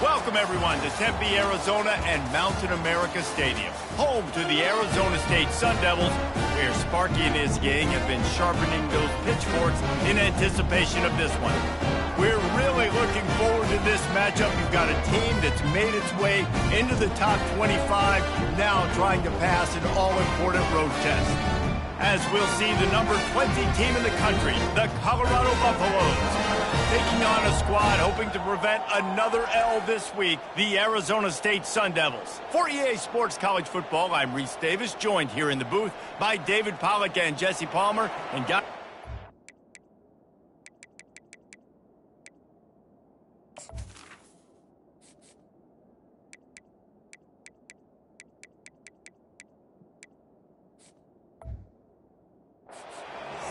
Welcome, everyone, to Tempe, Arizona and Mountain America Stadium, home to the Arizona State Sun Devils, where Sparky and his gang have been sharpening those pitchforks in anticipation of this one. We're really looking forward to this matchup. You've got a team that's made its way into the top 25, now trying to pass an all-important road test. As we'll see the number 20 team in the country, the Colorado Buffaloes, taking on a squad hoping to prevent another L this week, the Arizona State Sun Devils. For EA Sports College Football, I'm Reese Davis, joined here in the booth by David Pollack and Jesse Palmer. And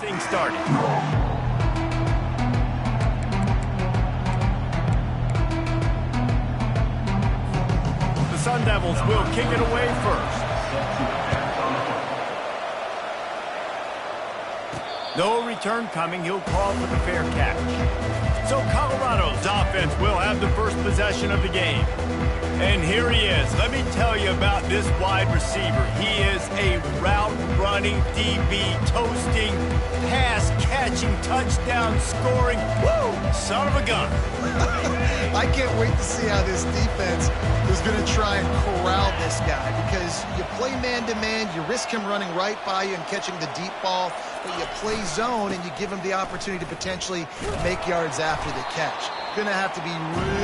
things started. Sun Devils will kick it away first. No return coming. He'll call for the fair catch. So Colorado's offense will have the first possession of the game. And here he is. Let me tell you about this wide receiver. He is a route-running, DB, toasting, pass-catching, touchdown-scoring, woo, son of a gun. I can't wait to see how this defense is going to try and corral this guy, because you play man-to-man, you risk him running right by you and catching the deep ball, but you play zone and you give him the opportunity to potentially make yards after the catch. Going to have to be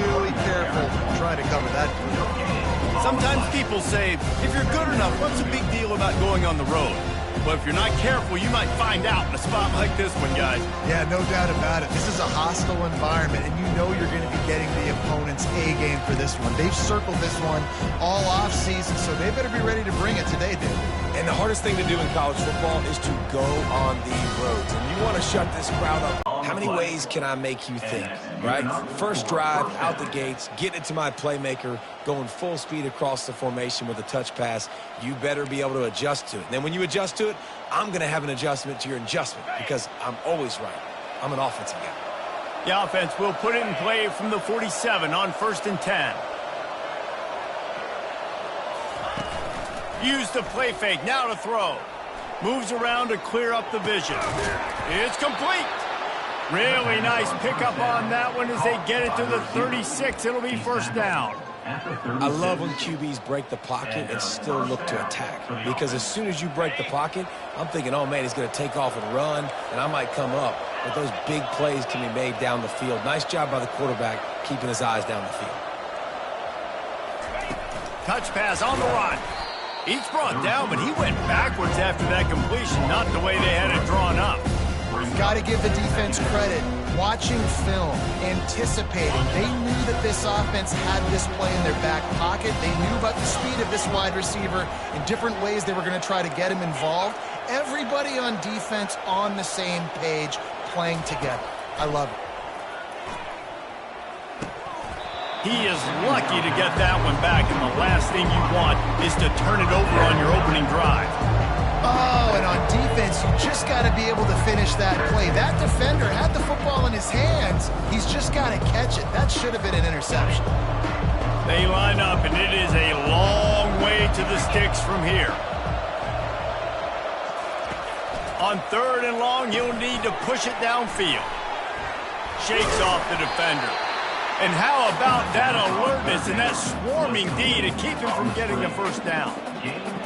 really careful trying to cover that. Sometimes people say, if you're good enough, what's the big deal about going on the road? But if you're not careful, you might find out in a spot like this one, guys. Yeah, no doubt about it. This is a hostile environment, and you know you're going to be getting the opponent's A-game for this one. They've circled this one all off-season, so they better be ready to bring it today, dude. And the hardest thing to do in college football is to go on these roads. And you want to shut this crowd up. How many ways can I make you think, right? First drive, out the gates, get it to my playmaker, going full speed across the formation with a touch pass. You better be able to adjust to it. And then when you adjust to it, I'm going to have an adjustment to your adjustment, because I'm always right. I'm an offensive guy. The offense will put it in play from the 47 on 1st and 10. Use the play fake, now to throw. Moves around to clear up the vision. It's complete. Really nice pickup on that one as they get it to the 36. It'll be first down. I love when QBs break the pocket and still look to attack, because as soon as you break the pocket, I'm thinking, oh man, he's going to take off and run, and I might come up. But those big plays can be made down the field. Nice job by the quarterback keeping his eyes down the field. Touch pass on the run. He's brought down, but he went backwards after that completion, not the way they had it drawn up. You've got to give the defense credit. Watching film, anticipating. They knew that this offense had this play in their back pocket. They knew about the speed of this wide receiver in different ways they were going to try to get him involved. Everybody on defense on the same page, playing together. I love it. He is lucky to get that one back, and the last thing you want is to turn it over on your opening drive. Oh, and on defense, you just got to be able to finish that play. That defender had the football in his hands. He's just got to catch it. That should have been an interception. They line up, and it is a long way to the sticks from here. On 3rd and long, he'll need to push it downfield. Shakes off the defender. And how about that alertness and that swarming D to keep him from getting the first down?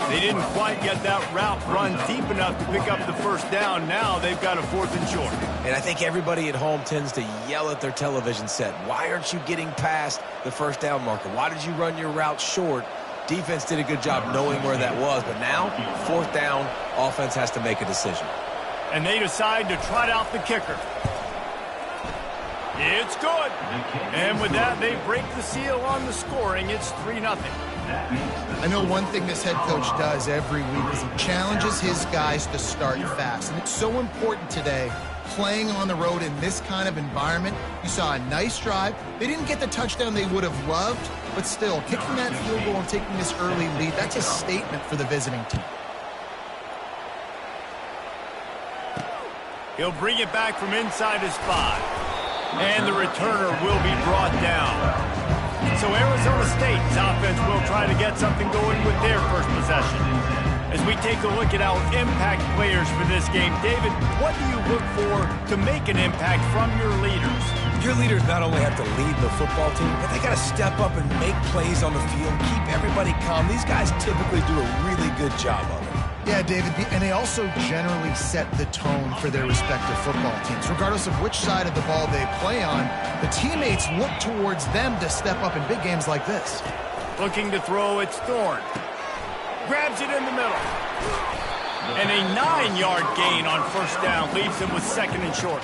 They didn't quite get that route run deep enough to pick up the first down. Now they've got a 4th and short. And I think everybody at home tends to yell at their television set. Why aren't you getting past the first down marker? Why did you run your route short? Defense did a good job knowing where that was. But now, 4th down, offense has to make a decision. And they decide to trot out the kicker. It's good. And with that, they break the seal on the scoring. It's 3-0. I know one thing this head coach does every week is he challenges his guys to start fast. And it's so important today, playing on the road in this kind of environment. You saw a nice drive. They didn't get the touchdown they would have loved, but still, kicking that field goal and taking this early lead, that's a statement for the visiting team. He'll bring it back from inside his 5. And the returner will be brought down. So Arizona State's offense will try to get something going with their first possession. As we take a look at our impact players for this game, David, what do you look for to make an impact from your leaders? Your leaders not only have to lead the football team, but they got to step up and make plays on the field, keep everybody calm. These guys typically do a really good job of it. Yeah, David, and they also generally set the tone for their respective football teams. Regardless of which side of the ball they play on, the teammates look towards them to step up in big games like this. Looking to throw, it's Thorne. Grabs it in the middle. And a 9-yard gain on first down leaves them with second and short.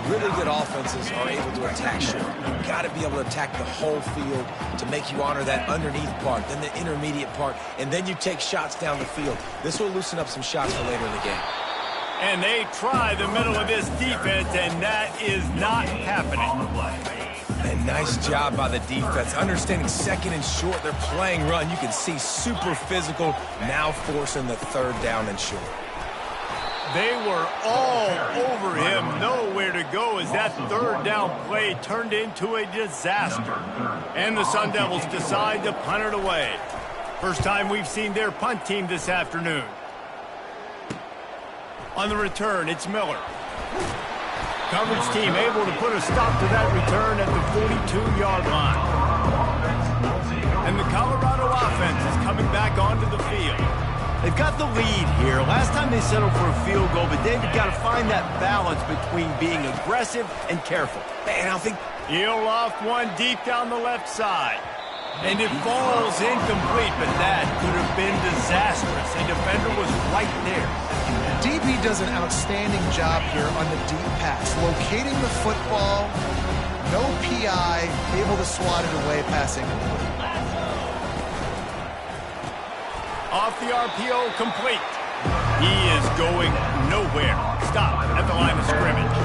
Really good offenses are able to attack short. You've got to be able to attack the whole field to make you honor that underneath part, then the intermediate part, and then you take shots down the field. This will loosen up some shots for later in the game. And they try the middle of this defense, and that is not happening. And nice job by the defense. Understanding second and short, they're playing run. You can see super physical, now forcing the third down and short. They were all over him, nowhere to go as that third down play turned into a disaster. And the Sun Devils decide to punt it away. First time we've seen their punt team this afternoon. On the return, it's Miller. Coverage team able to put a stop to that return at the 42-yard line. And the Colorado offense is coming back onto the field. They've got the lead here. Last time they settled for a field goal, but they've got to find that balance between being aggressive and careful. And I think he'll loft one deep down the left side. And it falls incomplete, but that could have been disastrous. A defender was right there. DB does an outstanding job here on the deep pass, locating the football, no PI, able to swat it away, passing. Off the RPO, complete. He is going nowhere. Stop at the line of scrimmage.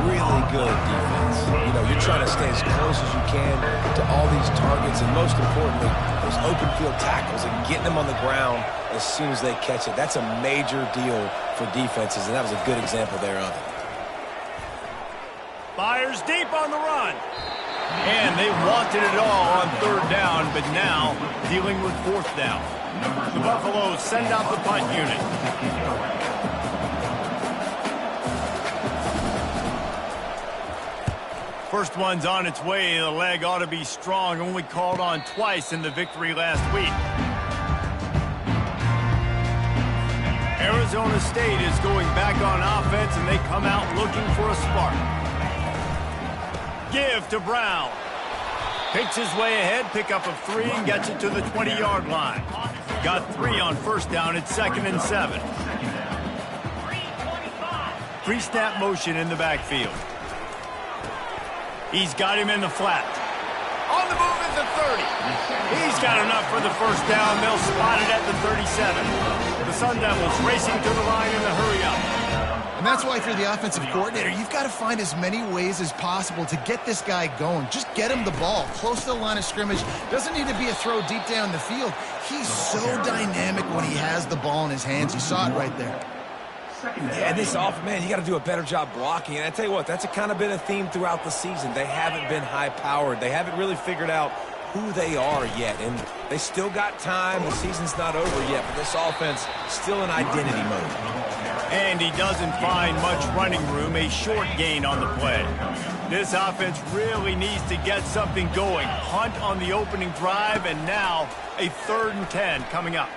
Really good defense. You know, you're trying to stay as close as you can to all these targets, and most importantly, those open field tackles and getting them on the ground as soon as they catch it. That's a major deal for defenses, and that was a good example there of it. Fires deep on the run. And they wanted it all on third down, but now dealing with fourth down. The Buffaloes send out the punt unit. First one's on its way. The leg ought to be strong. Only called on twice in the victory last week. Arizona State is going back on offense, and they come out looking for a spark. Give to Brown. Picks his way ahead, pickup of 3, and gets it to the 20-yard line. Got 3 on first down. It's 2nd and 7. Pre-snap motion in the backfield. He's got him in the flat. On the move at the 30. He's got enough for the first down. They'll spot it at the 37. The Sun Devils racing to the line in the hurry-up. And that's why if you're the offensive coordinator, you've got to find as many ways as possible to get this guy going. Just get him the ball close to the line of scrimmage. Doesn't need to be a throw deep down the field. He's so dynamic when he has the ball in his hands. You saw it right there. Yeah, this man, you got to do a better job blocking. And I tell you what, that's kind of been a theme throughout the season. They haven't been high-powered. They haven't really figured out who they are yet. And they still got time. The season's not over yet, but this offense still in identity mode. And he doesn't find much running room, a short gain on the play. This offense really needs to get something going. Hunt on the opening drive, and now a 3rd and 10 coming up.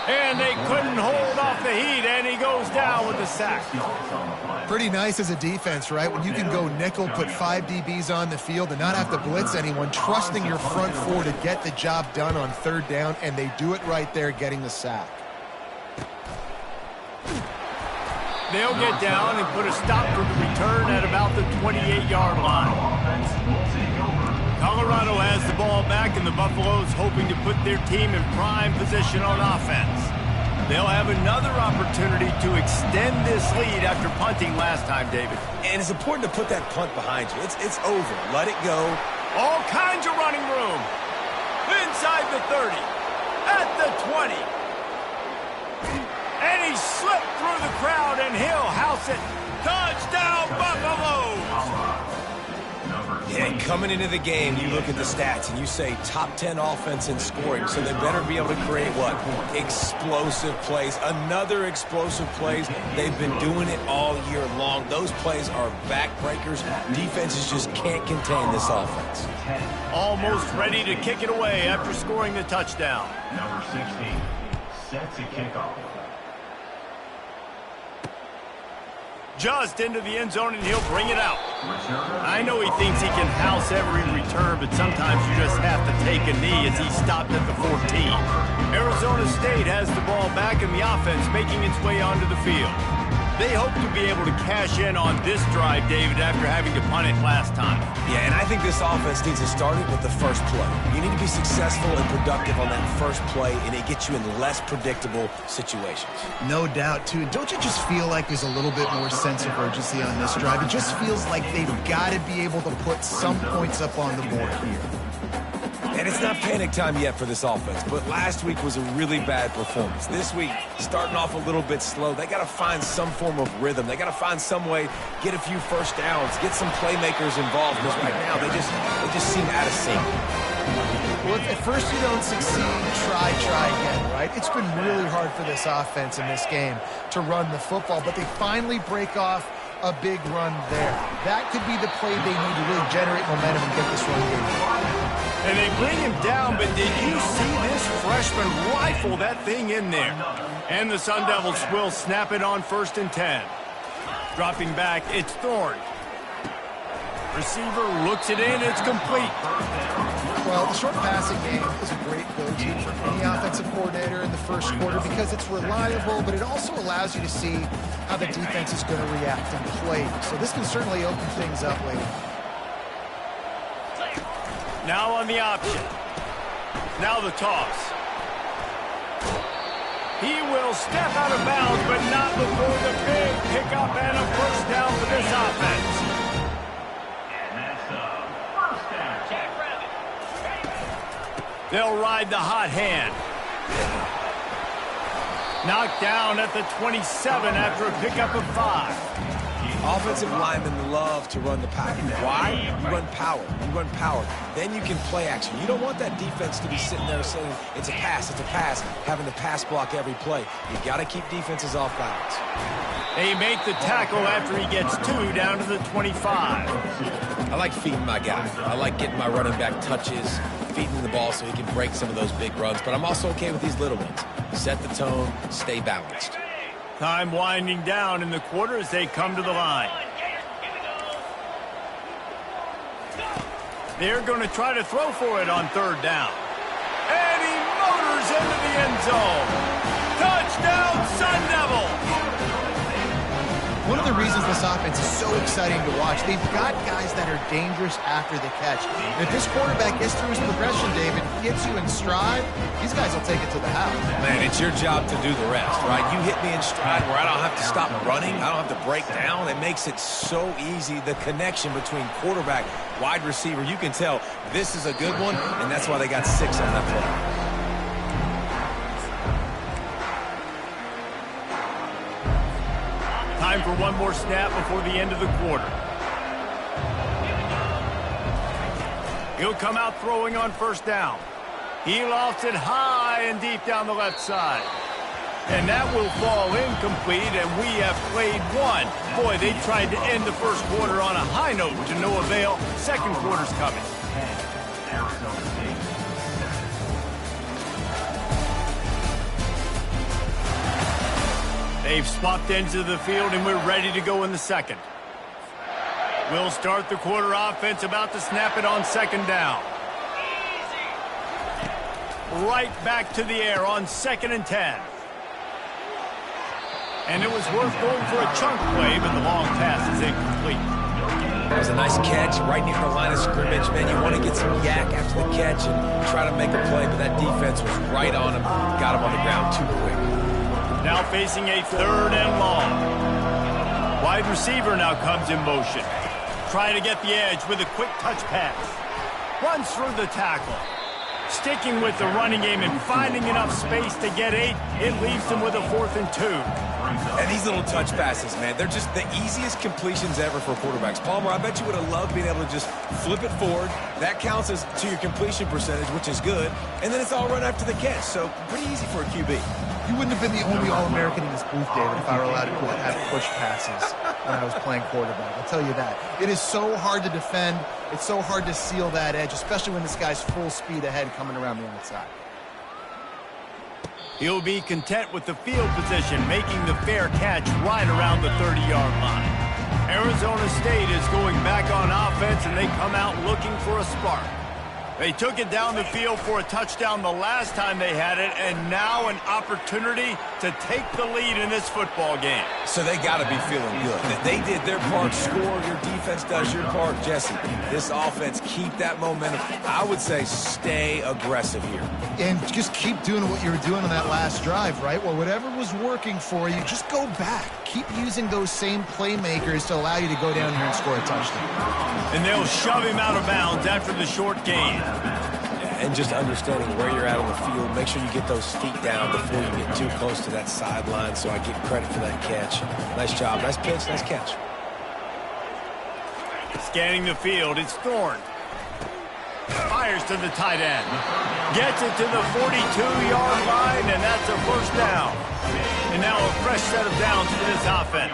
And they couldn't hold off the heat, and he goes down with a sack. Pretty nice as a defense, right? When you can go nickel, put 5 DBs on the field and not have to blitz anyone, trusting your front 4 to get the job done on 3rd down, and they do it right there, getting the sack. They'll get down and put a stop for the return at about the 28-yard line. Colorado has the ball back, and the Buffaloes hoping to put their team in prime position on offense. They'll have another opportunity to extend this lead after punting last time, David. And it's important to put that punt behind you. It's over. Let it go. All kinds of running room. Inside the 30. At the 20. And he slipped through the crowd, and he'll house it. Touchdown, Buffaloes! And coming into the game, you look at the stats and you say top 10 offense in scoring, so they better be able to create what? Explosive plays. Another explosive plays. They've been doing it all year long. Those plays are backbreakers. Defenses just can't contain this offense. Almost ready to kick it away after scoring the touchdown. Number 16 sets a kickoff. Just into the end zone, and he'll bring it out. I know he thinks he can house every return, but sometimes you just have to take a knee as he stopped at the 14. Arizona State has the ball back in the offense, making its way onto the field. They hope to be able to cash in on this drive, David, after having to punt it last time. Yeah, and I think this offense needs to start it with the first play. You need to be successful and productive on that first play, and it gets you in less predictable situations. No doubt, too. Don't you just feel like there's a little bit more sense of urgency on this drive? It just feels like they've got to be able to put some points up on the board here. And it's not panic time yet for this offense, but last week was a really bad performance. This week, starting off a little bit slow. They got to find some form of rhythm. They got to find some way, get a few first downs, get some playmakers involved, because right now they just seem out of sync. Well, if at first you don't succeed, try again, right? It's been really hard for this offense in this game to run the football, but they finally break off a big run there. That could be the play they need to really generate momentum and get this run game. And they bring him down, but did you see this freshman rifle that thing in there? And the Sun Devils will snap it on 1st and 10. Dropping back, it's Thorne. Receiver looks it in, it's complete. Well, the short passing game is a great go-to for any offensive coordinator in the first quarter because it's reliable, but it also allows you to see how the defense is going to react and play. So this can certainly open things up later. Now on the option. Now the toss. He will step out of bounds, but not before the big pickup and a first down for this offense. And that's a first down. They'll ride the hot hand. Knocked down at the 27 after a pickup of 5. Offensive linemen love to run the pattern. Why? You run power. You run power. Then you can play action. You don't want that defense to be sitting there saying, it's a pass, having to pass block every play. You got to keep defenses off balance. They make the tackle after he gets 2 down to the 25. I like feeding my guy. I like getting my running back touches, feeding the ball so he can break some of those big runs. But I'm also okay with these little ones. Set the tone, stay balanced. Time winding down in the quarter as they come to the line. They're going to try to throw for it on 3rd down. And he motors into the end zone. Touchdown, Sun Devils! One of the reasons this offense is so exciting to watch, they've got guys that are dangerous after the catch. And if this quarterback gets through his progression, David, gets you in stride, these guys will take it to the house. Man, it's your job to do the rest, right? You hit me in stride where I don't have to stop running. I don't have to break down. It makes it so easy. The connection between quarterback, wide receiver, you can tell this is a good one, and that's why they got 6 on that play. Time for one more snap before the end of the quarter. He'll come out throwing on 1st down. He lofts it high and deep down the left side. And that will fall incomplete, and we have played 1. Boy, they tried to end the first quarter on a high note to no avail. Second quarter's coming. They've swapped ends of the field, and we're ready to go in the second. We'll start the quarter offense, about to snap it on 2nd down. Right back to the air on 2nd and 10. And it was worth going for a chunk play, but the long pass is incomplete. That was a nice catch right near the line of scrimmage. Man, you want to get some yak after the catch and try to make a play, but that defense was right on him. Got him on the ground too quick. Now facing a 3rd and long. Wide receiver now comes in motion. Trying to get the edge with a quick touch pass. Runs through the tackle. Sticking with the running game and finding enough space to get 8. It leaves them with a 4th and 2. And these little touch passes, man, they're just the easiest completions ever for quarterbacks. Palmer, I bet you would have loved being able to just flip it forward. That counts as to your completion percentage, which is good. And then it's all run after the catch, so pretty easy for a QB. You wouldn't have been the only All-American in this booth, David, if I were allowed to have push passes when I was playing quarterback. I'll tell you that. It is so hard to defend. It's so hard to seal that edge, especially when this guy's full speed ahead coming around the outside. He'll be content with the field position, making the fair catch right around the 30-yard line. Arizona State is going back on offense, and they come out looking for a spark. They took it down the field for a touchdown the last time they had it, and now an opportunity to take the lead in this football game. So they got to be feeling good. They did their part, score, your defense does your part. Jesse, this offense, keep that momentum. I would say stay aggressive here. And just keep doing what you were doing on that last drive, right? Well, whatever was working for you, just go back. Keep using those same playmakers to allow you to go down here and score a touchdown. And they'll shove him out of bounds after the short gain. And just understanding where you're at on the field, make sure you get those feet down before you get too close to that sideline, so I get credit for that catch. Nice job, nice pitch, nice catch. Scanning the field, it's Thorne. Fires to the tight end. Gets it to the 42-yard line, and that's a first down. And now a fresh set of downs for this offense.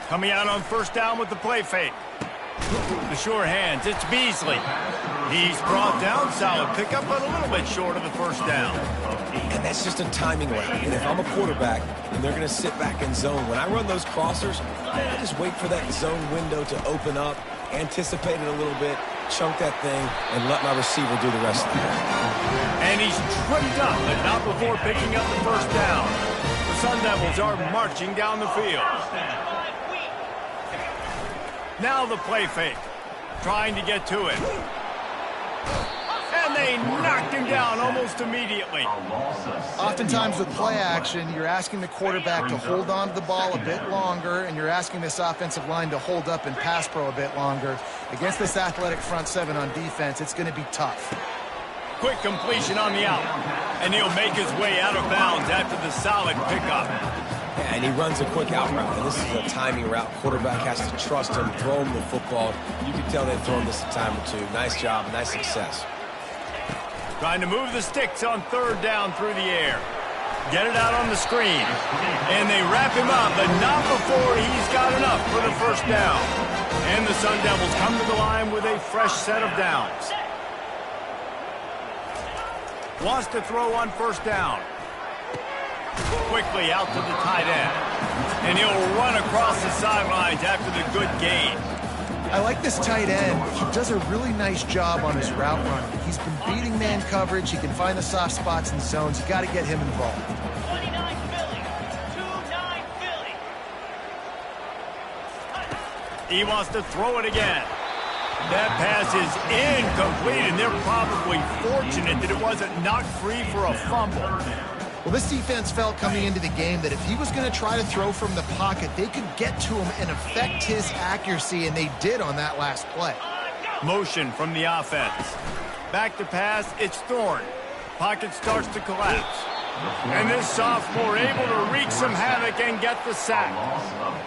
Coming out on first down with the play fake. The sure hands, it's Beasley. He's brought down, solid pickup, but a little bit short of the first down. And that's just a timing route. And if I'm a quarterback and they're going to sit back in zone, when I run those crossers, I just wait for that zone window to open up, anticipate it a little bit, chunk that thing, and let my receiver do the rest of it. And he's tripped up, but not before picking up the first down. The Sun Devils are marching down the field. Now the play fake, trying to get to it. And they knocked him down almost immediately. Oftentimes with play action, you're asking the quarterback to hold on to the ball a bit longer, and you're asking this offensive line to hold up in pass pro a bit longer. Against this athletic front seven on defense, it's going to be tough. Quick completion on the out, and he'll make his way out of bounds after the solid pickup. Yeah, and he runs a quick out route, and this is a timing route. Quarterback has to trust him, throw him the football. You can tell they've thrown this a time or two. Nice job, nice success. Trying to move the sticks on third down through the air. Get it out on the screen. And they wrap him up, but not before he's got enough for the first down. And the Sun Devils come to the line with a fresh set of downs. Wants to throw on first down. Quickly out to the tight end. And he'll run across the sidelines after the good gain. I like this tight end. He does a really nice job on his route running. He's been beating man coverage. He can find the soft spots in zones. You got to get him involved. 29 Philly. 2-9 Philly. He wants to throw it again. That pass is incomplete, and they're probably fortunate that it wasn't knocked free for a fumble. Well, this defense felt coming into the game that if he was going to try to throw from the pocket, they could get to him and affect his accuracy, and they did on that last play. Motion from the offense. Back to pass, it's Thorne. Pocket starts to collapse. And this sophomore able to wreak some havoc and get the sack.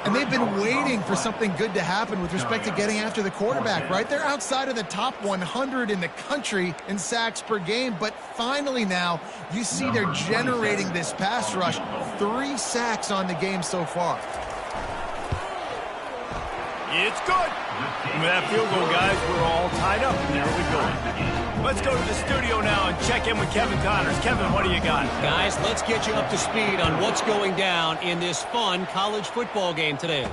And they've been waiting for something good to happen with respect to getting after the quarterback, right? They're outside of the top 100 in the country in sacks per game, but finally now you see they're generating this pass rush. 3 sacks on the game so far. It's good. And with that field goal, guys, we're all tied up in the early going. Let's go to the studio now and check in with Kevin Connors. Kevin, what do you got? Guys, let's get you up to speed on what's going down in this fun college football game today.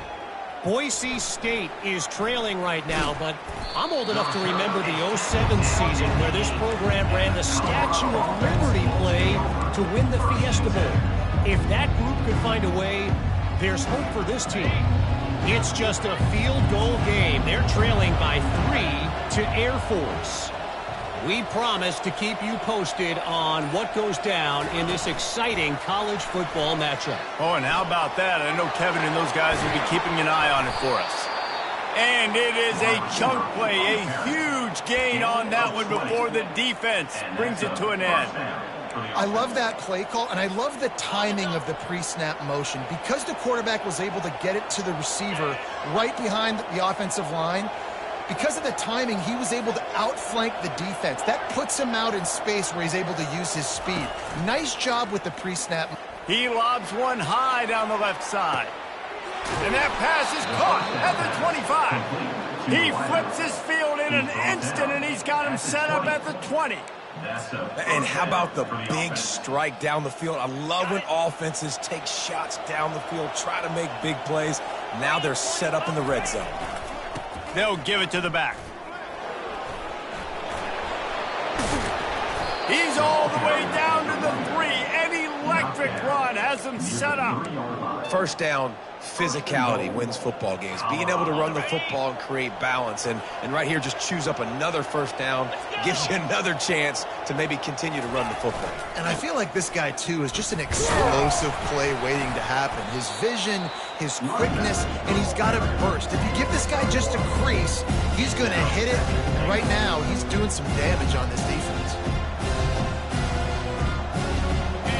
Boise State is trailing right now, but I'm old enough to remember the 07 season where this program ran the Statue of Liberty play to win the Fiesta Bowl. If that group could find a way, there's hope for this team. It's just a field goal game. They're trailing by 3 to Air Force. We promise to keep you posted on what goes down in this exciting college football matchup. Oh, and how about that? I know Kevin and those guys will be keeping an eye on it for us. And it is a chunk play, a huge gain on that one before the defense brings it to an end. I love that play call, and I love the timing of the pre-snap motion. Because the quarterback was able to get it to the receiver right behind the offensive line, because of the timing, he was able to outflank the defense. That puts him out in space where he's able to use his speed. Nice job with the pre-snap. He lobs one high down the left side. And that pass is caught at the 25. He flips his field in an instant, and he's got him set up at the 20. And how about the big strike down the field? I love when offenses take shots down the field, try to make big plays. Now they're set up in the red zone. They'll give it to the back. He's all the way down to the 3. An electric run has him set up. First down, physicality wins football games. Being able to run the football and create balance. And right here, just choose up another first down. Gives you another chance to maybe continue to run the football. And I feel like this guy, too, is just an explosive play waiting to happen. His vision, his quickness, and he's got a burst. If you give this guy just a crease, he's going to hit it. And right now, he's doing some damage on this defense.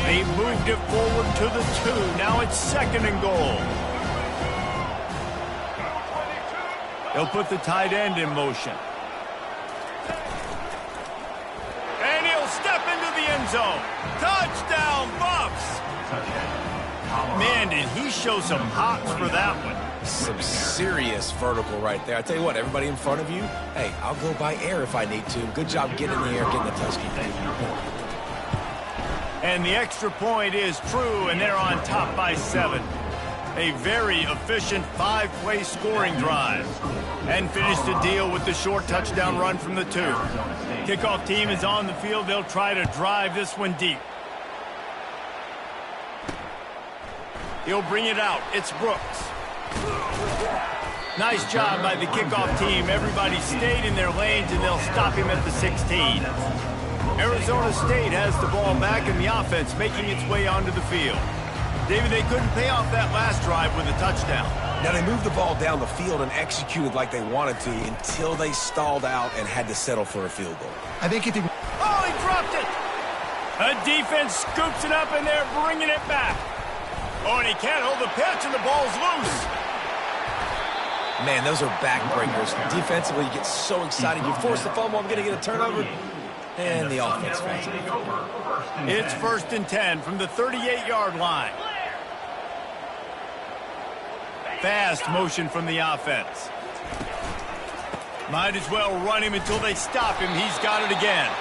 They moved it forward to the 2. Now it's 2nd and goal. They'll put the tight end in motion. And he'll step into the end zone. Touchdown, Bucks! Man, did he show some hops for that one. Some serious vertical right there. I tell you what, everybody in front of you, hey, I'll go by air if I need to. Good job getting in the air, getting the touchdown. And the extra point is true, and they're on top by 7. A very efficient 5-play scoring drive. And finished the deal with the short touchdown run from the 2. Kickoff team is on the field. They'll try to drive this one deep. He'll bring it out. It's Brooks. Nice job by the kickoff team. Everybody stayed in their lanes, and they'll stop him at the 16. Arizona State has the ball back in the offense, making its way onto the field. David, they couldn't pay off that last drive with a touchdown. Now, they moved the ball down the field and executed like they wanted to until they stalled out and had to settle for a field goal. I think if he... Oh, he dropped it! A defense scoops it up, and they're bringing it back. Oh, and he can't hold the pitch, and the ball's loose. Man, those are backbreakers. Defensively, you get so excited. You force the fumble, I'm going to get a turnover. And the offense falls. It's 1st and 10 from the 38-yard line. Fast motion from the offense. Might as well run him until they stop him. He's got it again.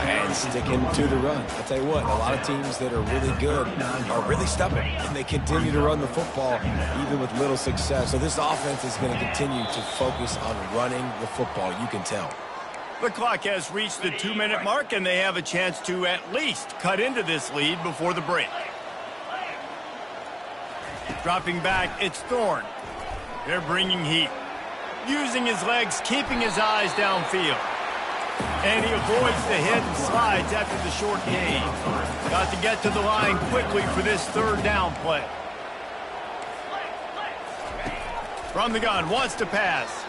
And sticking to the run. I'll tell you what, a lot of teams that are really good are really stubborn, and they continue to run the football even with little success. So this offense is going to continue to focus on running the football. You can tell. The clock has reached the 2-minute mark, and they have a chance to at least cut into this lead before the break. Dropping back, it's Thorne. They're bringing heat. Using his legs, keeping his eyes downfield. And he avoids the hit and slides after the short gain. Got to get to the line quickly for this 3rd down play. From the gun, wants to pass.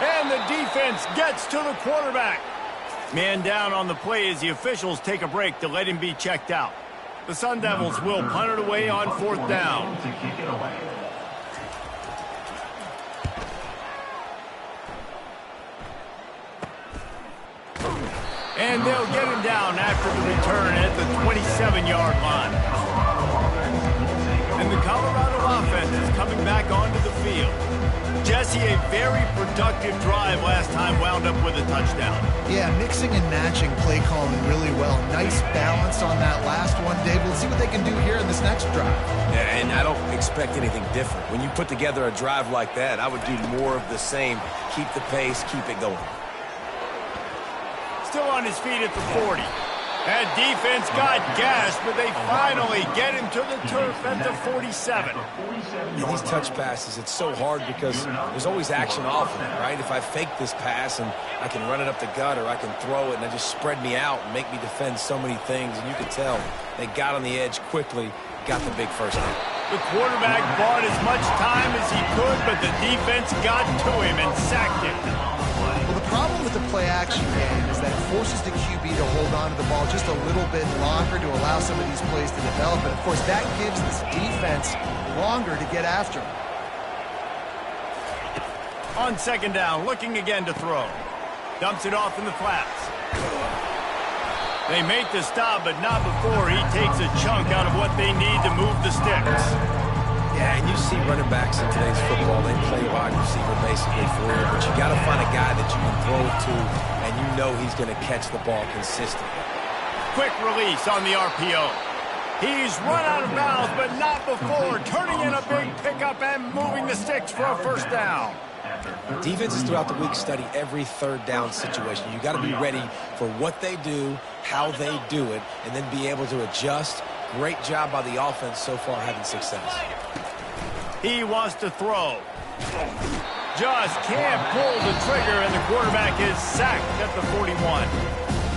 And the defense gets to the quarterback. Man down on the play as the officials take a break to let him be checked out. The Sun Devils will punt it away on 4th down. And they'll get him down after the return at the 27-yard line. And the Colorado offense is coming back onto the field. Jesse, a very productive drive last time, wound up with a touchdown. Yeah, mixing and matching play calling really well. Nice balance on that last one, Dave. We'll see what they can do here in this next drive. Yeah, and I don't expect anything different. When you put together a drive like that, I would do more of the same. Keep the pace, keep it going. Still on his feet at the 40. That defense got gashed, but they finally get him to the turf at the 47. Yeah, these touch passes, it's so hard because there's always action off of it, right? If I fake this pass and I can run it up the gut or I can throw it and it just spread me out and make me defend so many things, and you can tell they got on the edge quickly, got the big first down. The quarterback bought as much time as he could, but the defense got to him and sacked him. Well, the problem with the play-action game is that it forces the QB to hold on to the ball just a little bit longer to allow some of these plays to develop. And, of course, that gives this defense longer to get after him. On second down, looking again to throw. Dumps it off in the flats. They make the stop, but not before he takes a chunk out of what they need to move the sticks. Yeah, and you see running backs in today's football, they play wide receiver basically for you, but you got to find a guy that you can throw it to, and you know he's going to catch the ball consistently. Quick release on the RPO. He's run out of bounds, but not before turning in a big pickup and moving the sticks for a first down. Defenses throughout the week study every third down situation. You got to be ready for what they do, how they do it, and then be able to adjust. Great job by the offense so far having success. He wants to throw. Just can't pull the trigger, and the quarterback is sacked at the 41.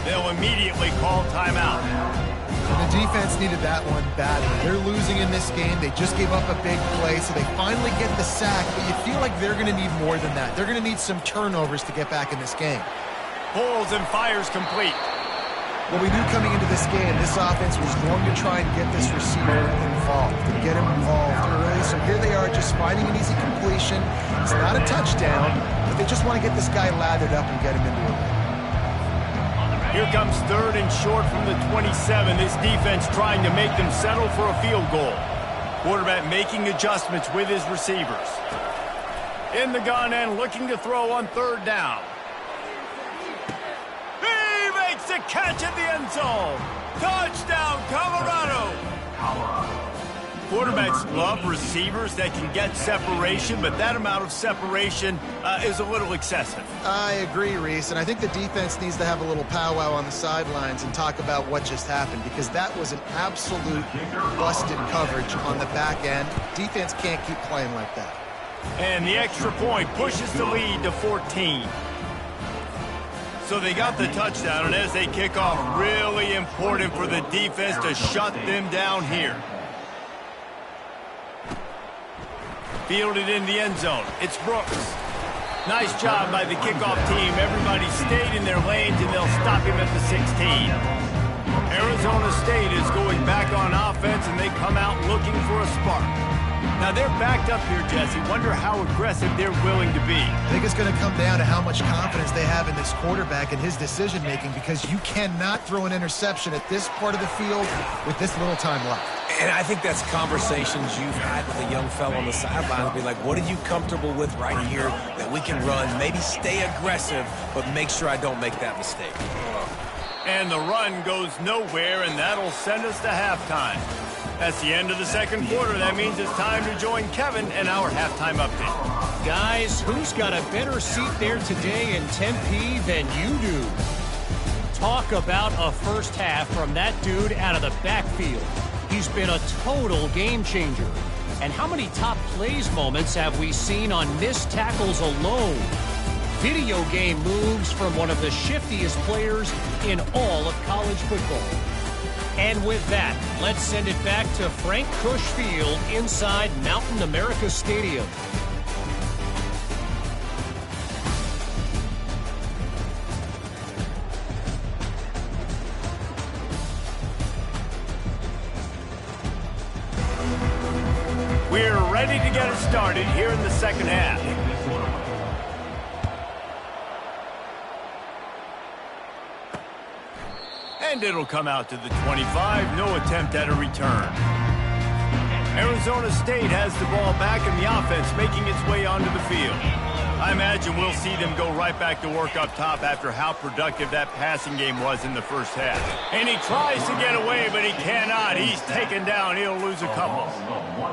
They'll immediately call timeout. The defense needed that one badly. They're losing in this game. They just gave up a big play, so they finally get the sack, but you feel like they're going to need more than that. They're going to need some turnovers to get back in this game. Pulls and fires complete. Well, we knew coming into this game, this offense was going to try and get this receiver involved, to get him involved early. So here they are just finding an easy completion. It's not a touchdown, but they just want to get this guy lathered up and get him into a win. Here comes third and short from the 27. This defense trying to make them settle for a field goal. Quarterback making adjustments with his receivers. In the gun and looking to throw on third down. He makes the catch in the end zone. Touchdown, Colorado. Quarterbacks love receivers that can get separation, but that amount of separation is a little excessive. I agree, Reese, and I think the defense needs to have a little powwow on the sidelines and talk about what just happened, because that was an absolute busted coverage on the back end. Defense can't keep playing like that. And the extra point pushes the lead to 14. So they got the touchdown, and as they kick off, really important for the defense to shut them down here. Fielded in the end zone. It's Brooks. Nice job by the kickoff team. Everybody stayed in their lanes, and they'll stop him at the 16. Arizona State is going back on offense, and they come out looking for a spark. Now, they're backed up here, Jesse. Wonder how aggressive they're willing to be. I think it's going to come down to how much confidence they have in this quarterback and his decision-making, because you cannot throw an interception at this part of the field with this little time left. And I think that's conversations you've had with a young fellow on the sideline. Be like, what are you comfortable with right here that we can run? Maybe stay aggressive, but make sure I don't make that mistake. And the run goes nowhere, and that'll send us to halftime. That's the end of the second quarter. That means it's time to join Kevin and our halftime update. Guys, who's got a better seat there today in Tempe than you do? Talk about a first half from that dude out of the backfield. He's been a total game changer. And how many top plays moments have we seen on missed tackles alone? Video game moves from one of the shiftiest players in all of college football. And with that, let's send it back to Frank Cush Field inside Mountain America Stadium. We're ready to get it started here in the second half. And it'll come out to the 25. No attempt at a return. Arizona State has the ball back, and the offense making its way onto the field. I imagine we'll see them go right back to work up top after how productive that passing game was in the first half. And he tries to get away, but he cannot. He's taken down. He'll lose a couple.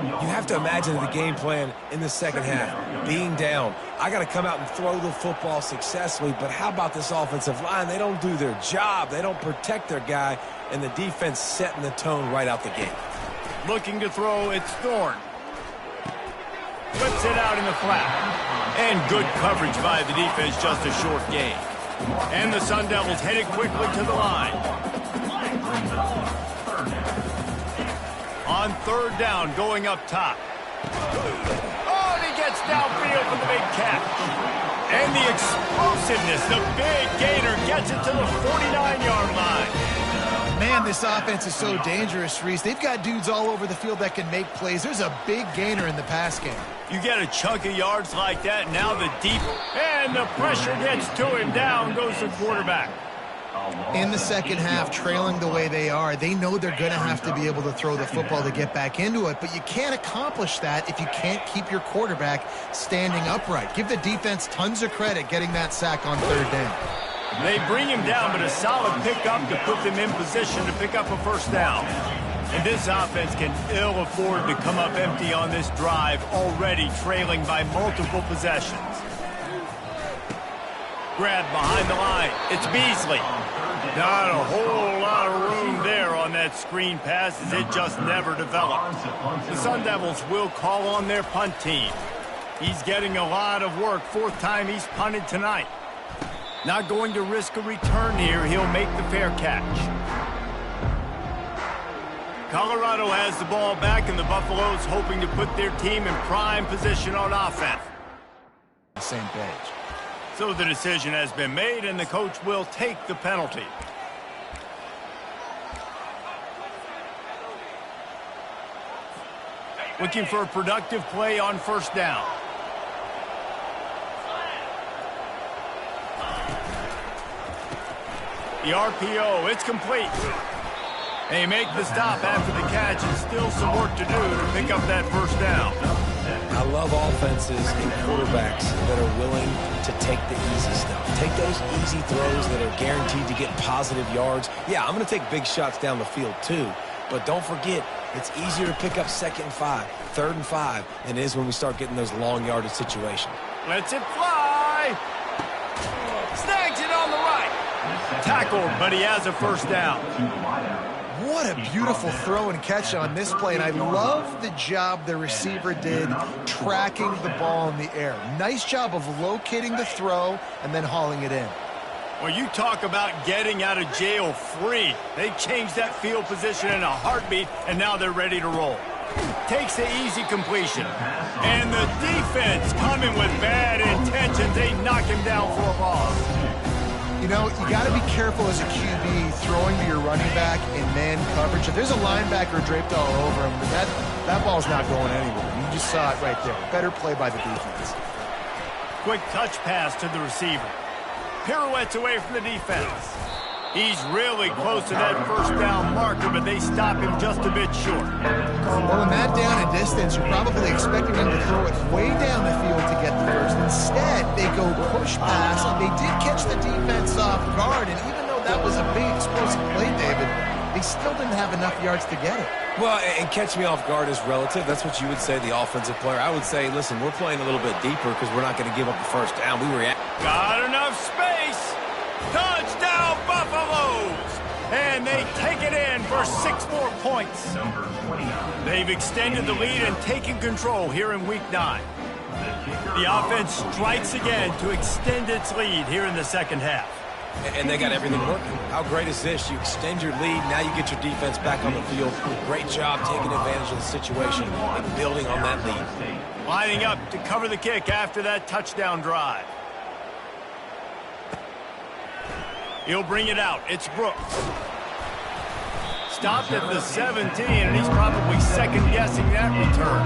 You have to imagine the game plan in the second half. Being down, I got to come out and throw the football successfully, but how about this offensive line? They don't do their job. They don't protect their guy, and the defense setting the tone right out the gate. Looking to throw, it's Thorne. Whips it out in the flat. And good coverage by the defense, just a short gain. And the Sun Devils headed quickly to the line. On third down, going up top. Oh, and he gets downfield for the big catch. And the explosiveness, the big gainer gets it to the 49-yard line. Man, this offense is so dangerous, Reese. They've got dudes all over the field that can make plays. There's a big gainer in the pass game. You get a chunk of yards like that, now the deep, and the pressure gets to him. Down goes the quarterback. In the second half, trailing the way they are, they know they're going to have to be able to throw the football to get back into it, but you can't accomplish that if you can't keep your quarterback standing upright. Give the defense tons of credit getting that sack on third down. They bring him down, but a solid pickup to put them in position to pick up a first down. And this offense can ill afford to come up empty on this drive, already trailing by multiple possessions. Grab behind the line. It's Beasley. Not a whole lot of room there on that screen pass as it just never developed. The Sun Devils will call on their punt team. He's getting a lot of work. Fourth time he's punted tonight. Not going to risk a return here. He'll make the fair catch. Colorado has the ball back, and the Buffaloes hoping to put their team in prime position on offense. Same page. So the decision has been made, and the coach will take the penalty. Looking for a productive play on first down. The RPO, it's complete. They make the stop after the catch, and still some work to do to pick up that first down. I love offenses and quarterbacks that are willing to take the easy stuff. Take those easy throws that are guaranteed to get positive yards. Yeah, I'm going to take big shots down the field too, but don't forget, it's easier to pick up 2nd and 5, 3rd and 5 than it is when we start getting those long yardage situations. Lets it fly. Snags it on the right. Tackled, but he has a first down. What a beautiful throw and catch on this play, and I love the job the receiver did tracking the ball in the air. Nice job of locating the throw and then hauling it in. Well, you talk about getting out of jail free. They changed that field position in a heartbeat, and now they're ready to roll. Takes the easy completion. And the defense coming with bad intentions. They knock him down for a loss. You know, you got to be careful as a QB throwing to your running back in man coverage. If there's a linebacker draped all over him, that ball's not going anywhere. You just saw it right there. Better play by the defense. Quick touch pass to the receiver. Pirouettes away from the defense. He's really close to that first down marker, but they stop him just a bit short. Well, in that down and distance, you're probably expecting them to throw it way down the field to get the first. Instead, they go push pass, and they did catch the defense off guard, and even though that was a big explosive play, David, they still didn't have enough yards to get it. Well, and catch me off guard is relative. That's what you would say, the offensive player. I would say, listen, we're playing a little bit deeper because we're not going to give up the first down. Got enough space. Touchdown, Buffaloes! And they take it in for 6 more points. They've extended the lead and taken control here in Week 9. The offense strikes again to extend its lead here in the second half. And they got everything working. How great is this? You extend your lead, now you get your defense back on the field. Great job taking advantage of the situation and building on that lead. Lining up to cover the kick after that touchdown drive. He'll bring it out. It's Brooks. Stopped at the 17, and he's probably second-guessing that return.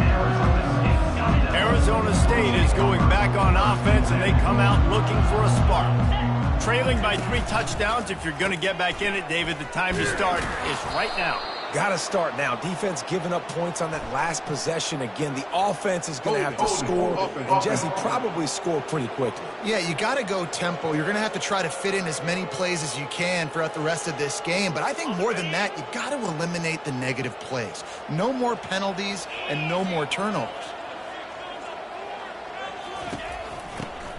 Arizona State is going back on offense, and they come out looking for a spark. Trailing by 3 touchdowns. If you're going to get back in it, David, the time to start is right now. Got to start now. Defense giving up points on that last possession. Again, the offense is going to have to score, and Jesse probably score pretty quickly. Yeah, you got to go tempo. You're going to have to try to fit in as many plays as you can throughout the rest of this game. But I think more than that, you got to eliminate the negative plays. No more penalties and no more turnovers.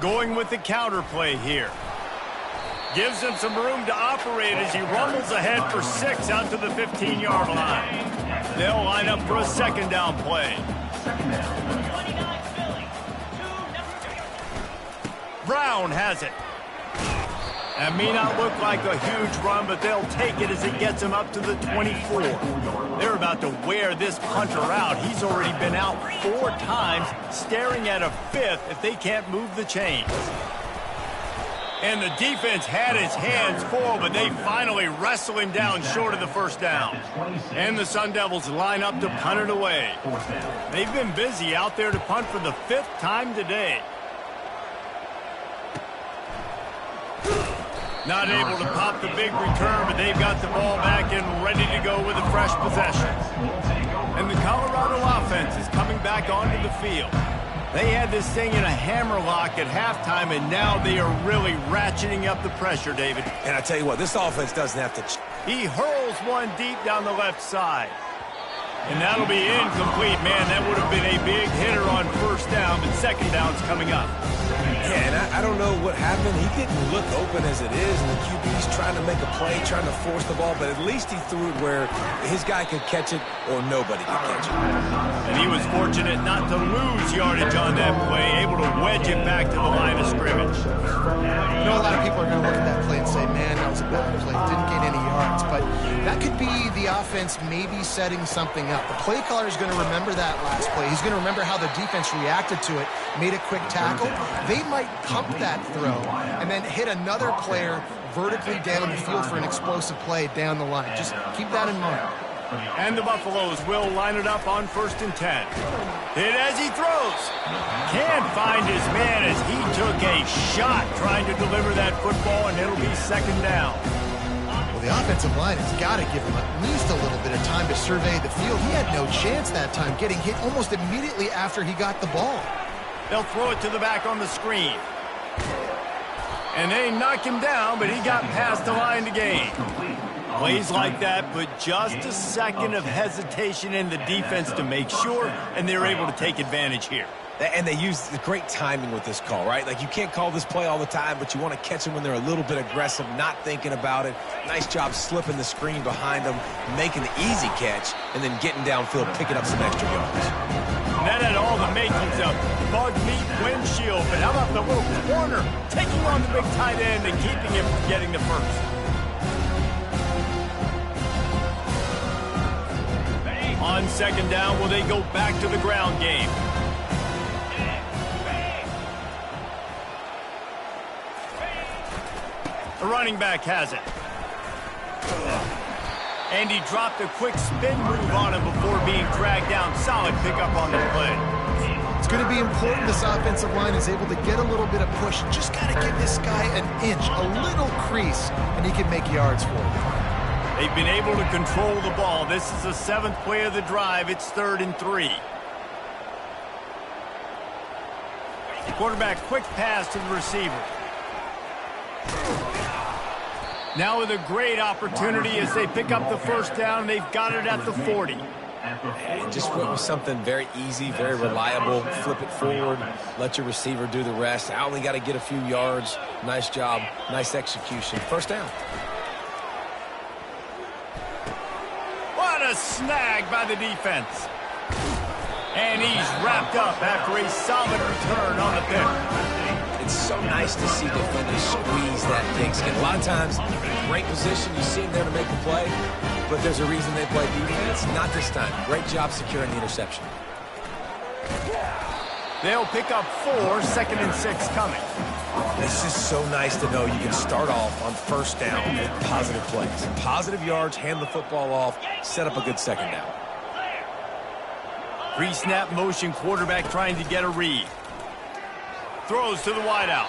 Going with the counter play here. Gives him some room to operate as he rumbles ahead for 6 out to the 15-yard line. They'll line up for a second down play. Brown has it. That may not look like a huge run, but they'll take it as it gets them up to the 24. They're about to wear this punter out. He's already been out 4 times, staring at a 5th if they can't move the chains. And the defense had his hands full, but they finally wrestle him down short of the first down. And the Sun Devils line up to punt it away. They've been busy out there to punt for the 5th time today. Not able to pop the big return, but they've got the ball back and ready to go with a fresh possession. And the Colorado offense is coming back onto the field. They had this thing in a hammerlock at halftime, and now they are really ratcheting up the pressure, David. And I tell you what, this offense doesn't have to... He hurls one deep down the left side. And that'll be incomplete. Man, that would have been a big hitter on first down, but second down's coming up. Yeah, and I don't know what happened. He didn't look open as it is, and the QB's trying to make a play, trying to force the ball, but at least he threw it where his guy could catch it or nobody could catch it. And he was fortunate not to lose yardage on that play, able to wedge it back to the line of scrimmage. You know, a lot of people are going to look at that play and say, man, that was a bad play. Didn't gain any yards, but that could be the offense maybe setting something up. The play caller is going to remember that last play. He's going to remember how the defense reacted to it, made a quick tackle. They might pump that throw and then hit another player vertically down the field for an explosive play down the line. Just keep that in mind. And the Buffaloes will line it up on 1st and 10. Hit as he throws. Can't find his man as he took a shot trying to deliver that football, and it'll be second down. Well, the offensive line has got to give him at least a little bit of time to survey the field. He had no chance that time, getting hit almost immediately after he got the ball. They'll throw it to the back on the screen. And they knock him down, but he got past the line to gain. Plays like that put just a second of hesitation in the defense to make sure, and they're able to take advantage here. And they use the great timing with this call, right? Like, you can't call this play all the time, but you want to catch them when they're a little bit aggressive, not thinking about it. Nice job slipping the screen behind them, making the easy catch, and then getting downfield, picking up some extra yards. And that had all the makings of bug meat windshield, but how about the little corner taking on the big tight end and keeping him from getting the first? On second down, will they go back to the ground game? The running back has it. And he dropped a quick spin move on him before being dragged down. Solid pickup on the play. It's going to be important this offensive line is able to get a little bit of push. Just got to give this guy an inch, a little crease, and he can make yards for it. They've been able to control the ball. This is the 7th play of the drive. It's 3rd and 3. Quarterback, quick pass to the receiver. Now with a great opportunity as they pick up the first down. They've got it at the 40. And just went with something very easy, very reliable. Flip it forward, let your receiver do the rest. I only got to get a few yards. Nice job, nice execution. First down. What a snag by the defense. And he's wrapped up after a solid return on the pick. It's so nice to see defenders squeeze that pigskin. A lot of times, great position, you see them there to make the play, but there's a reason they play defense. Not this time. Great job securing the interception. They'll pick up 4, 2nd and 6 coming. It's just so nice to know you can start off on first down with positive plays. Positive yards, hand the football off, set up a good second down. Pre-snap motion, quarterback trying to get a read. Throws to the wideout.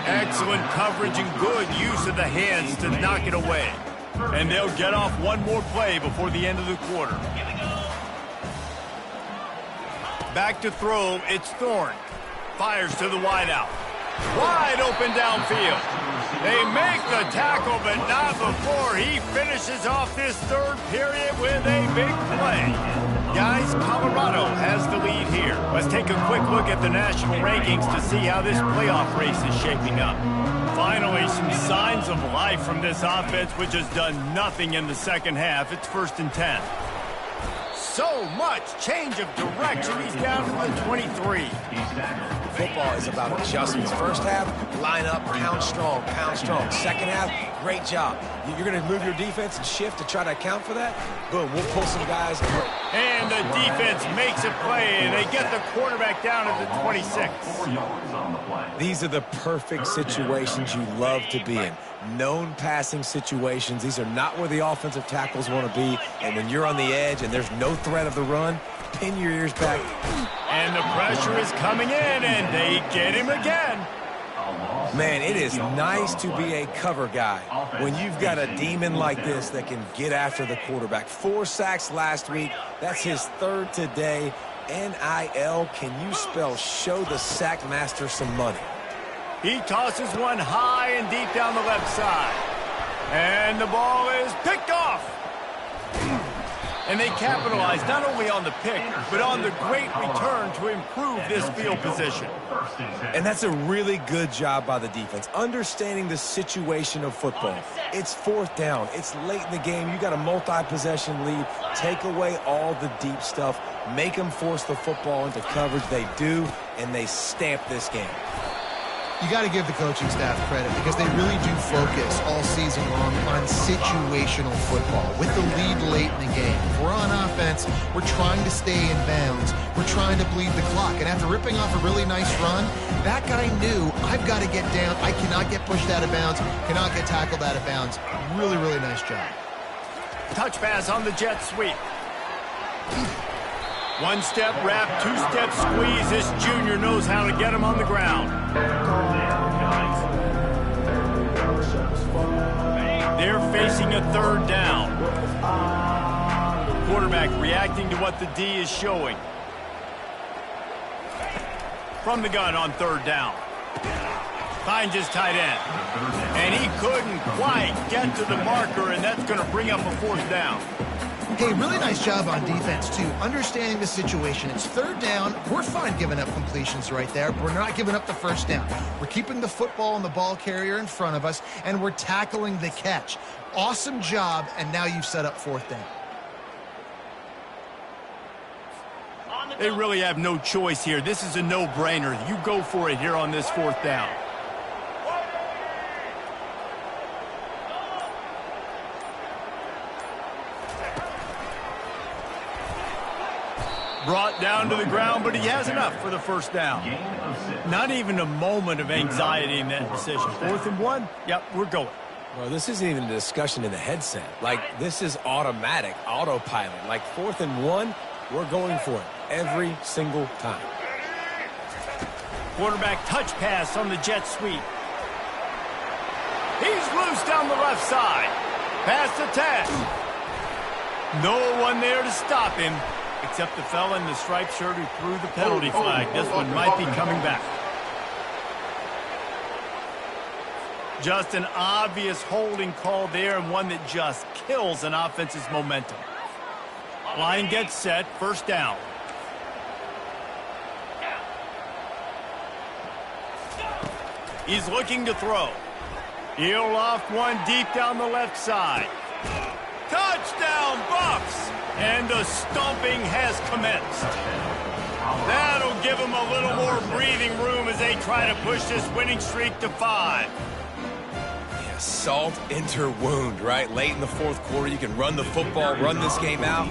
Excellent coverage and good use of the hands to knock it away. And they'll get off one more play before the end of the quarter. Back to throw, it's Thorne. Fires to the wideout. Wide open downfield. They make the tackle, but not before he finishes off this 3rd period with a big play. Guys, Colorado has the lead here. Let's take a quick look at the national rankings to see how this playoff race is shaping up. Finally, some signs of life from this offense, which has done nothing in the second half. It's 1st and 10. so much change of direction. He's down to the 23. Football is about adjustments. First half, line up, pound strong, pound strong. Second half, great job. You're going to move your defense and shift to try to account for that? Boom, we'll pull some guys. And the defense makes a play, and they get the quarterback down at the 26. These are the perfect situations you love to be in. Known passing situations. These are not where the offensive tackles want to be. And when you're on the edge and there's no threat of the run, pin your ears back. And the pressure is coming in, and they get him again. Man, it is nice to be a cover guy when you've got a demon like this that can get after the quarterback. 4 sacks last week. That's his 3rd today. NIL, can you spell show the sack master some money? He tosses one high and deep down the left side. And the ball is picked off. And they capitalize not only on the pick, but on the great return to improve this field position. And that's a really good job by the defense, understanding the situation of football. It's 4th down. It's late in the game. You got a multi-possession lead. Take away all the deep stuff. Make them force the football into coverage. They do, and they stamp this game. You got to give the coaching staff credit because they really do focus all season long on situational football with the lead late in the game. If we're on offense, we're trying to stay in bounds. We're trying to bleed the clock. And after ripping off a really nice run, that guy knew, I've got to get down. I cannot get pushed out of bounds, cannot get tackled out of bounds. Really, really nice job. Touch pass on the jet sweep. 1-step wrap, 2-step squeeze. This junior knows how to get him on the ground. They're facing a 3rd down. Quarterback reacting to what the D is showing. From the gun on 3rd down. Finds his tight end. And he couldn't quite get to the marker, and that's going to bring up a 4th down. Hey, really nice job on defense, too, understanding the situation. It's 3rd down. We're fine giving up completions right there, but we're not giving up the 1st down. We're keeping the football and the ball carrier in front of us, and we're tackling the catch. Awesome job, and now you've set up 4th down. They really have no choice here. This is a no-brainer. You go for it here on this 4th down. Brought down to the ground, but he has enough for the 1st down. Not even a moment of anxiety in that decision. 4th and 1? Yep, we're going. Well, this isn't even a discussion in the headset. Like, this is automatic, autopilot. Like, 4th and 1, we're going for it every single time. Quarterback touch pass on the jet sweep. He's loose down the left side. Pass to 10. No one there to stop him, except the fella in the striped shirt who threw the penalty flag. This one might be coming back. Just an obvious holding call there, and one that just kills an offense's momentum. Line gets set, 1st down. He's looking to throw. He'll loft one deep down the left side. Touchdown, Bucks! And the stomping has commenced. That'll give them a little more breathing room as they try to push this winning streak to 5. Yeah, salt enter wound, right? Late in the 4th quarter, you can run the football, run this game out.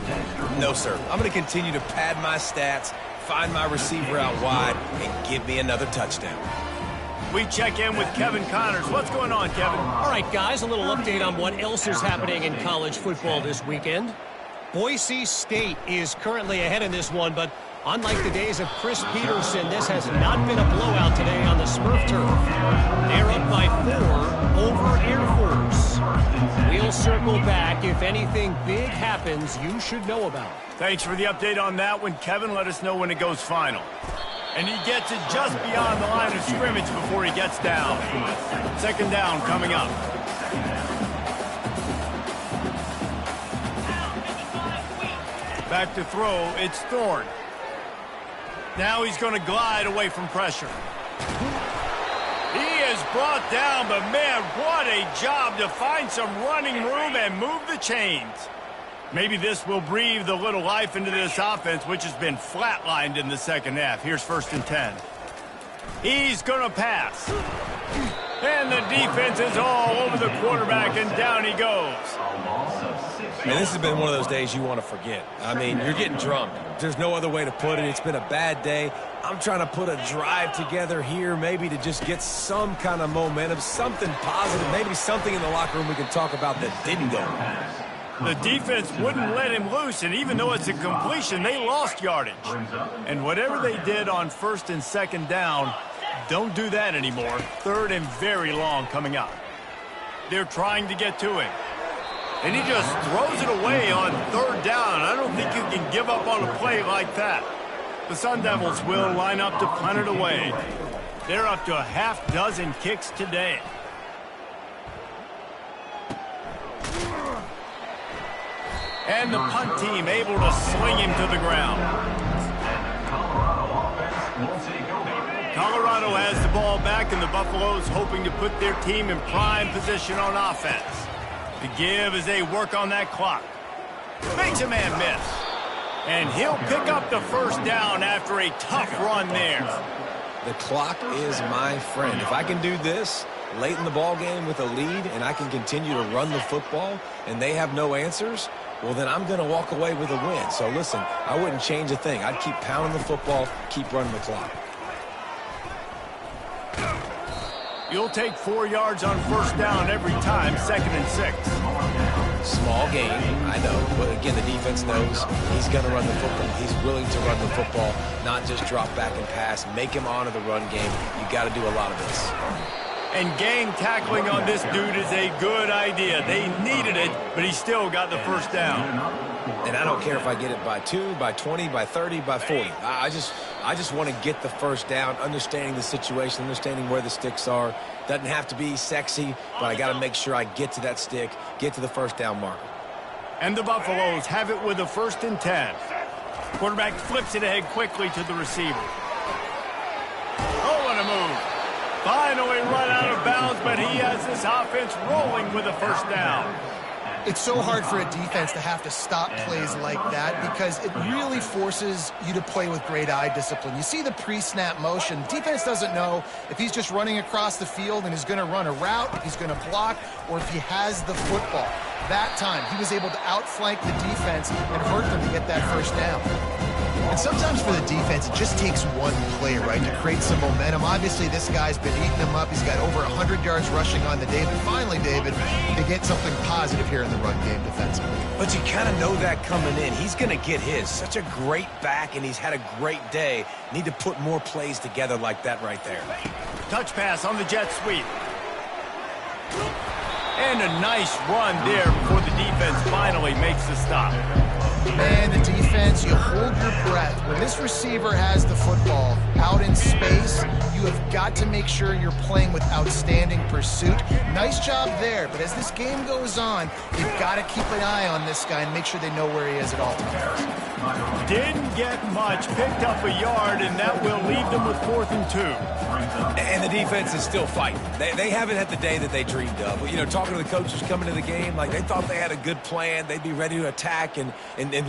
No, sir. I'm going to continue to pad my stats, find my receiver out wide, and give me another touchdown. We check in with Kevin Connors. What's going on, Kevin? All right, guys, a little update on what else is happening in college football this weekend. Boise State is currently ahead in this one, but unlike the days of Chris Peterson, this has not been a blowout today on the Smurf turf. They're up by 4 over Air Force. We'll circle back. If anything big happens, you should know about. Thanks for the update on that one, Kevin. Let us know when it goes final. And he gets it just beyond the line of scrimmage before he gets down. 2nd down coming up. Back to throw, it's Thorne. Now he's going to glide away from pressure. He is brought down, but man, what a job to find some running room and move the chains. Maybe this will breathe a little life into this offense, which has been flatlined in the second half. Here's 1st and 10. He's going to pass. And the defense is all over the quarterback, and down he goes. Man, this has been one of those days you want to forget. I mean, you're getting drunk. There's no other way to put it. It's been a bad day. I'm trying to put a drive together here, maybe to just get some kind of momentum, something positive, maybe something in the locker room we can talk about that didn't go. The defense wouldn't let him loose, and even though it's a completion, they lost yardage. And whatever they did on 1st and 2nd down, don't do that anymore. 3rd and very long coming up. They're trying to get to him. And he just throws it away on 3rd down. I don't think you can give up on a play like that. The Sun Devils will line up to punt it away. They're up to a half-dozen kicks today. And the punt team able to sling him to the ground. Colorado has the ball back, and the Buffaloes hoping to put their team in prime position on offense. The give as they work on that clock. Makes a man miss. And he'll pick up the 1st down after a tough run there. The clock is my friend. If I can do this late in the ball game with a lead and I can continue to run the football and they have no answers, well, then I'm going to walk away with a win. So, listen, I wouldn't change a thing. I'd keep pounding the football, keep running the clock. You'll take 4 yards on 1st down every time, 2nd and 6. Small gain, I know. But, again, the defense knows he's going to run the football. He's willing to run the football, not just drop back and pass. Make him honor the run game. You got to do a lot of this. And gang tackling on this dude is a good idea. They needed it, but he still got the 1st down. And I don't care if I get it by 2, by 20, by 30, by 40. I just want to get the 1st down, understanding the situation, understanding where the sticks are. Doesn't have to be sexy, but I got to make sure I get to that stick, get to the 1st down marker. And the Buffaloes have it with a 1st and 10. Quarterback flips it ahead quickly to the receiver. Oh, what a move. Finally run out of bounds, but he has this offense rolling with a 1st down. It's so hard for a defense to have to stop plays like that because it really forces you to play with great eye discipline. You see the pre-snap motion. Defense doesn't know if he's just running across the field and is going to run a route, if he's going to block, or if he has the football. That time, he was able to outflank the defense and hurt them to get that 1st down. And sometimes for the defense, it just takes one play, right, to create some momentum. Obviously, this guy's been eating them up. He's got over 100 yards rushing on the day. But finally, David, they get something positive here in the run game defensively. But you kind of know that coming in. He's going to get his. Such a great back, and he's had a great day. Need to put more plays together like that right there. Touch pass on the jet sweep. And a nice run there before the defense finally makes the stop. Man, the defense, you hold your breath. When this receiver has the football out in space, you have got to make sure you're playing with outstanding pursuit. Nice job there, but as this game goes on, you've got to keep an eye on this guy and make sure they know where he is at all times. Didn't get much, picked up a yard, and that will leave them with 4th and 2. And the defense is still fighting. They haven't had the day that they dreamed of. You know, talking to the coaches coming to the game, like they thought they had a good plan. They'd be ready to attack and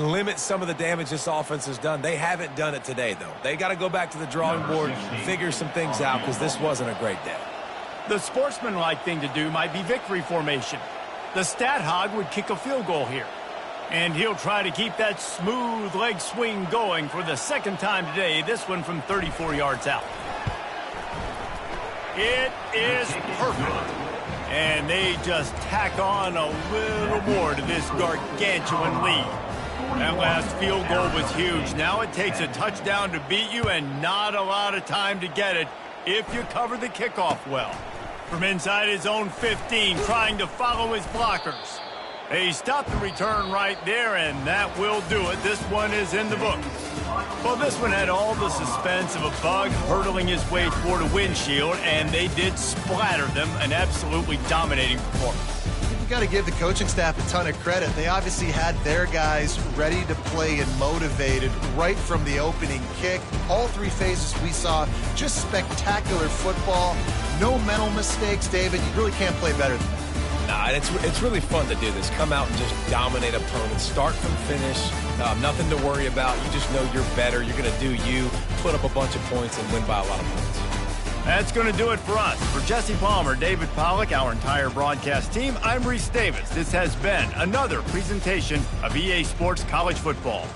limit some of the damage this offense has done. They haven't done it today, though. They got to go back to the drawing board, figure some things out, because this wasn't a great day. The sportsmanlike thing to do might be victory formation. The stat hog would kick a field goal here. And he'll try to keep that smooth leg swing going for the 2nd time today, this one from 34 yards out. It is perfect. And they just tack on a little more to this gargantuan lead. That last field goal was huge. Now it takes a touchdown to beat you and not a lot of time to get it if you cover the kickoff well. From inside his own 15, trying to follow his blockers. They stopped the return right there, and that will do it. This one is in the books. Well, this one had all the suspense of a bug hurtling his way toward a windshield, and they did splatter them. An absolutely dominating performance. You got to give the coaching staff a ton of credit. They obviously had their guys ready to play and motivated right from the opening kick. All 3 phases we saw, just spectacular football. No mental mistakes, David. You really can't play better than that. Nah, it's really fun to do this. Come out and just dominate opponents. Start from finish. Nothing to worry about. You just know you're better. You're going to do you, put up a bunch of points, and win by a lot of points. That's going to do it for us. For Jesse Palmer, David Pollack, our entire broadcast team, I'm Reese Davis. This has been another presentation of EA Sports College Football.